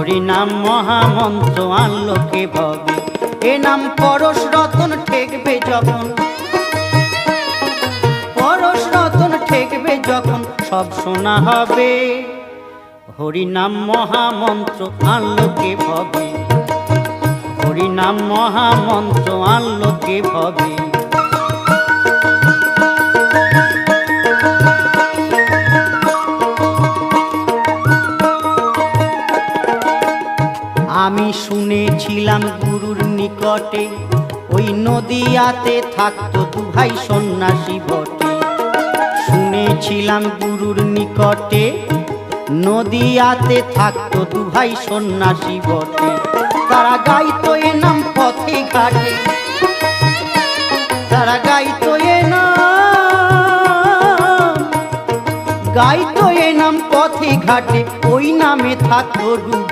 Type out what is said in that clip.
হরি নাম মহামন্ত্র আনলো কে ভবে, এ নাম পরশ রতন ঠেকবে যখন, পরশ রতন ঠেকবে যখন সব শোনা হবে। হরি নাম মহামন্ত্র আনলো কে ভবে, হরি নাম মহামন্ত্র আনলো কে ভবে। আমি শুনেছিলাম গুরুর নিকটে, ওই নদিয়াতে থাকতো দু ভাই সন্ন্যাসী বটে। শুনেছিলাম গুরুর নিকটে, নদিয়াতে থাকতো দু ভাই সন্ন্যাসী বটে। তারা গাইতো এ নাম পথে ঘাটে, তারা গাইতো এ নাম, গাইতো এ নাম পথে ঘাটে, ওই নামে থাকতো